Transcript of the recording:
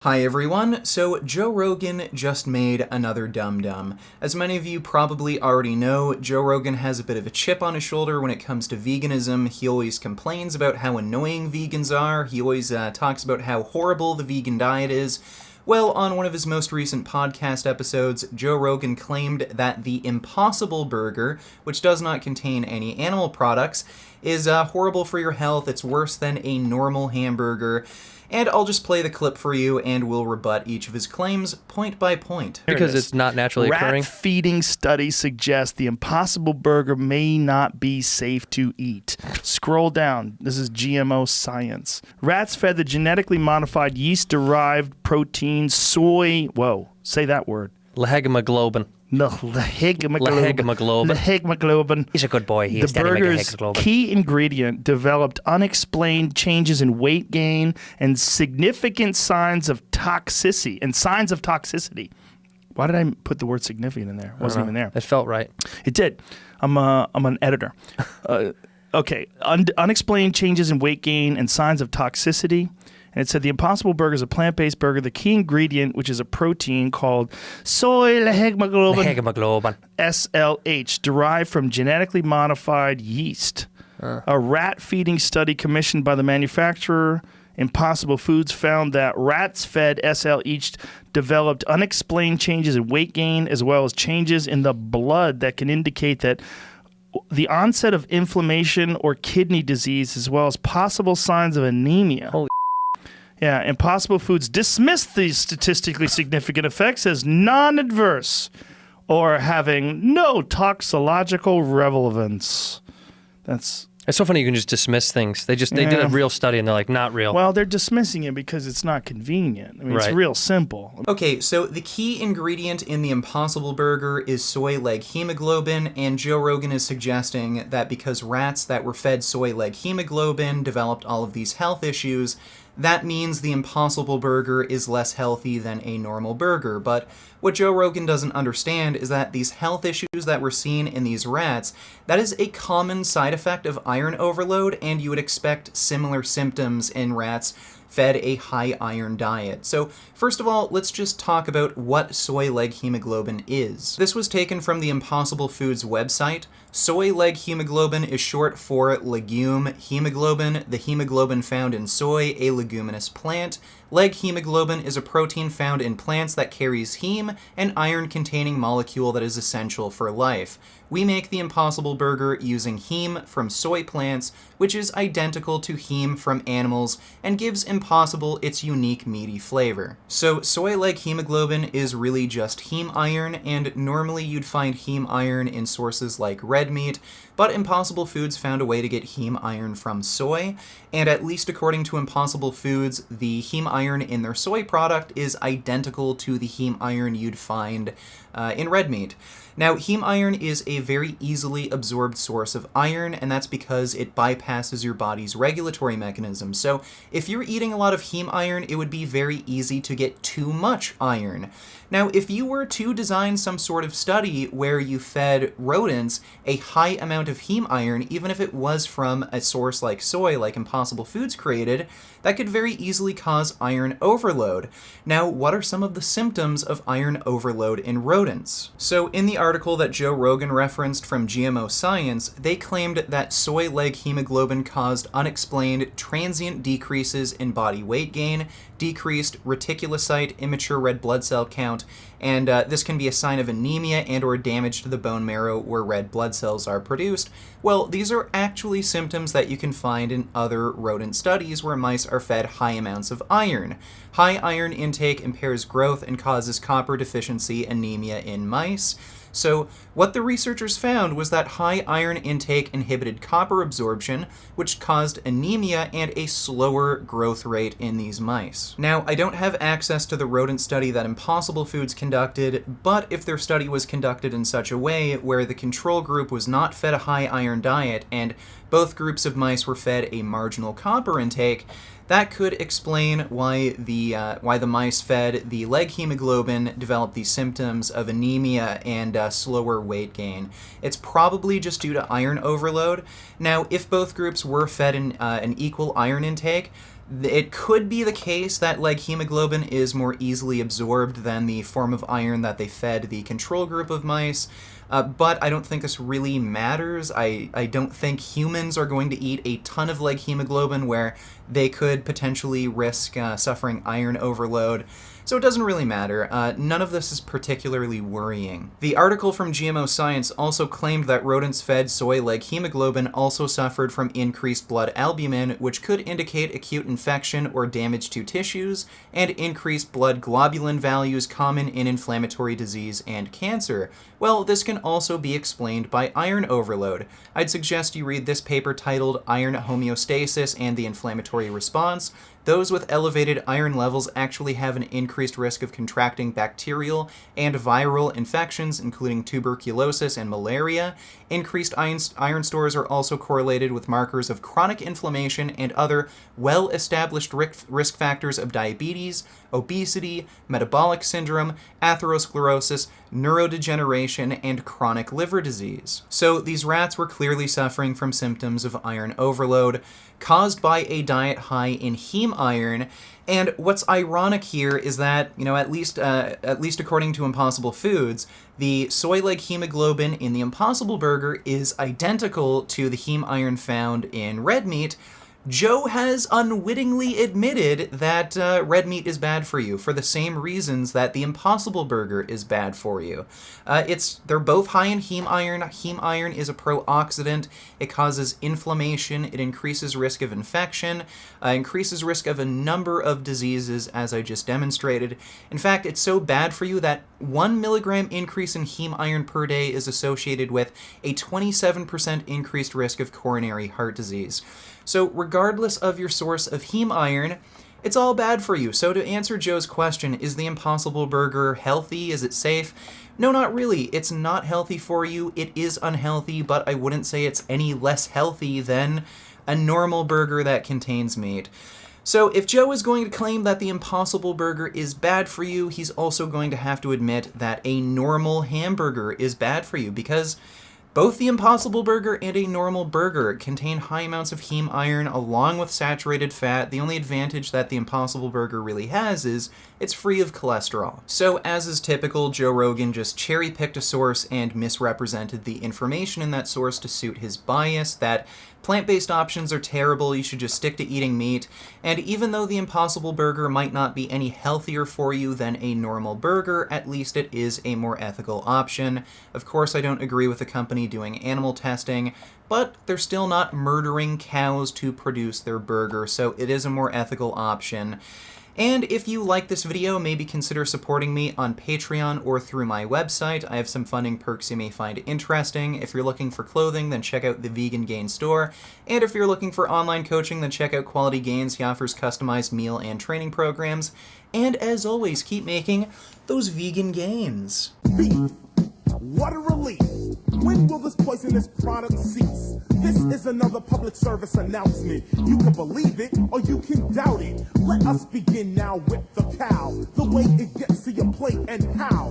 Hi everyone, so Joe Rogan just made another Dum Dum. As many of you probably already know, Joe Rogan has a bit of a chip on his shoulder when it comes to veganism. He always complains about how annoying vegans are, he always talks about how horrible the vegan diet is. Well, on one of his most recent podcast episodes, Joe Rogan claimed that the Impossible Burger, which does not contain any animal products, is horrible for your health. It's worse than a normal hamburger. And I'll just play the clip for you and we'll rebut each of his claims point by point. Because it's not naturally occurring? Rat feeding studies suggest the Impossible Burger may not be safe to eat. Scroll down. This is GMO science. Rats fed the genetically modified yeast-derived protein soy... Whoa, say that word. Lehemoglobin. Lehemoglobin. He's a good boy. He is the burger's key ingredient developed unexplained changes in weight gain and significant signs of toxicity. Why did I put the word significant in there? It wasn't even there. It felt right. It did. I'm an editor. Okay. Unexplained changes in weight gain and signs of toxicity. And it said the Impossible Burger is a plant-based burger. The key ingredient, which is a protein called soy lehemoglobin, SLH, derived from genetically modified yeast. A rat-feeding study commissioned by the manufacturer, Impossible Foods, found that rats fed SLH developed unexplained changes in weight gain as well as changes in the blood that can indicate that the onset of inflammation or kidney disease as well as possible signs of anemia. Holy Yeah, Impossible Foods dismissed these statistically significant effects as non-adverse or having no toxicological relevance. It's so funny you can just dismiss things. They did a real study and they're like, not real. Well, they're dismissing it because it's not convenient. I mean, It's real simple. Okay, so the key ingredient in the Impossible Burger is soy leg hemoglobin, and Joe Rogan is suggesting that because rats that were fed soy leg hemoglobin developed all of these health issues, that means the Impossible Burger is less healthy than a normal burger. But what Joe Rogan doesn't understand is that these health issues that we're seeing in these rats, that is a common side effect of iron overload, and you would expect similar symptoms in rats fed a high iron diet. So first of all, let's just talk about what soy leg hemoglobin is. This was taken from the Impossible Foods website. Soy leg hemoglobin is short for legume hemoglobin, the hemoglobin found in soy, a leguminous plant. Leg hemoglobin is a protein found in plants that carries heme, an iron-containing molecule that is essential for life. We make the Impossible Burger using heme from soy plants, which is identical to heme from animals and gives Impossible its unique meaty flavor. So soy leg hemoglobin is really just heme iron, and normally you'd find heme iron in sources like red meat, but Impossible Foods found a way to get heme iron from soy, and at least according to Impossible Foods, the heme iron in their soy product is identical to the heme iron you'd find in red meat. Now, heme iron is a very easily absorbed source of iron, and that's because it bypasses your body's regulatory mechanism. So if you're eating a lot of heme iron, it would be very easy to get too much iron. Now, if you were to design some sort of study where you fed rodents a high amount of heme iron, even if it was from a source like soy, like Impossible Foods created, that could very easily cause iron overload. Now, what are some of the symptoms of iron overload in rodents? So, in the article that Joe Rogan referenced from GMO Science, they claimed that soy leg hemoglobin caused unexplained transient decreases in body weight gain, decreased reticulocyte immature red blood cell count, and this can be a sign of anemia and or damage to the bone marrow where red blood cells are produced. Well, these are actually symptoms that you can find in other rodent studies where mice are fed high amounts of iron. High iron intake impairs growth and causes copper deficiency anemia in mice. So what the researchers found was that high iron intake inhibited copper absorption, which caused anemia and a slower growth rate in these mice. Now, I don't have access to the rodent study that Impossible Foods conducted, but if their study was conducted in such a way where the control group was not fed a high iron diet and both groups of mice were fed a marginal copper intake, that could explain why the mice fed the leg hemoglobin developed these symptoms of anemia and slower weight gain. It's probably just due to iron overload. Now, if both groups were fed an equal iron intake, It could be the case that leg hemoglobin is more easily absorbed than the form of iron that they fed the control group of mice, but I don't think this really matters. I don't think humans are going to eat a ton of leg hemoglobin where they could potentially risk suffering iron overload. So it doesn't really matter. None of this is particularly worrying. The article from GMO Science also claimed that rodents fed soy leg hemoglobin also suffered from increased blood albumin, which could indicate acute infection or damage to tissues, and increased blood globulin values common in inflammatory disease and cancer. Well, this can also be explained by iron overload. I'd suggest you read this paper titled Iron Homeostasis and the Inflammatory Response. Those with elevated iron levels actually have an increased risk of contracting bacterial and viral infections, including tuberculosis and malaria. Increased iron stores are also correlated with markers of chronic inflammation and other well-established risk factors of diabetes, obesity, metabolic syndrome, atherosclerosis, neurodegeneration, and chronic liver disease. So these rats were clearly suffering from symptoms of iron overload caused by a diet high in heme iron. And what's ironic here is that, at least according to Impossible Foods, the soy leg hemoglobin in the Impossible Burger is identical to the heme iron found in red meat. Joe has unwittingly admitted that red meat is bad for you for the same reasons that the Impossible Burger is bad for you. They're both high in heme iron. Heme iron is a pro-oxidant. It causes inflammation. It increases risk of infection, increases risk of a number of diseases, as I just demonstrated. In fact, it's so bad for you that 1 milligram increase in heme iron per day is associated with a 27% increased risk of coronary heart disease. So regardless of your source of heme iron, it's all bad for you. So to answer Joe's question, is the Impossible Burger healthy? Is it safe? No, not really. It's not healthy for you. It is unhealthy, but I wouldn't say it's any less healthy than a normal burger that contains meat. So if Joe is going to claim that the Impossible Burger is bad for you, he's also going to have to admit that a normal hamburger is bad for you, because both the Impossible Burger and a normal burger contain high amounts of heme iron along with saturated fat. The only advantage that the Impossible Burger really has is it's free of cholesterol. So as is typical, Joe Rogan just cherry-picked a source and misrepresented the information in that source to suit his bias, that plant-based options are terrible, you should just stick to eating meat. And even though the Impossible Burger might not be any healthier for you than a normal burger, at least it is a more ethical option. Of course, I don't agree with the company doing animal testing, but they're still not murdering cows to produce their burger, so it is a more ethical option. And if you like this video, maybe consider supporting me on Patreon or through my website. I have some funding perks you may find interesting. If you're looking for clothing, then check out the Vegan Gain store. And if you're looking for online coaching, then check out Quality Gains. He offers customized meal and training programs. And as always, keep making those vegan gains. Beef. What a relief. When will this poisonous product cease? This is another public service announcement. You can believe it or you can doubt it. Let us begin now with the cow. The way it gets to your plate and how.